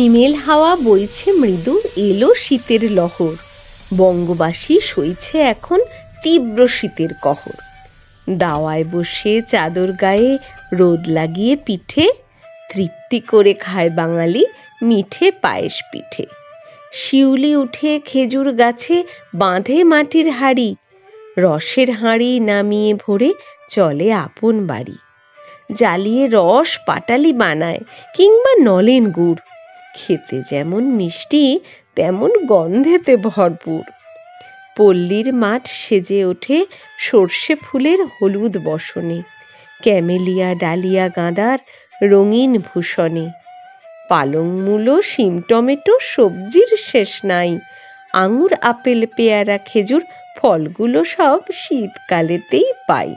হিমেল হাওয়া বইছে মৃদু, এলো শীতের লহর। বঙ্গবাসী সইছে এখন তীব্র শীতের কহর। দাওয়ায় বসে চাদর গায়ে রোদ লাগিয়ে পিঠে, তৃপ্তি করে খায় বাঙালি মিঠে পায়েস পিঠে। শিউলি উঠে খেজুর গাছে বাঁধে মাটির হাঁড়ি, রসের হাঁড়ি নামিয়ে ভরে চলে আপন বাড়ি। জ্বালিয়ে রস পাটালি বানায় কিংবা নলেন গুড়, খেতে যেমন মিষ্টি তেমন গন্ধেতে ভরপুর। পল্লীর মাঠ সেজে ওঠে সর্ষে ফুলের হলুদ বসনে, ক্যামেলিয়া ডালিয়া গাঁদার রঙিন ভূষণে। পালং মূলো শিম টমেটো সবজির শেষ নাই, আঙুর আপেল পেয়ারা খেজুর ফলগুলো সব শীতকালেতেই পাই।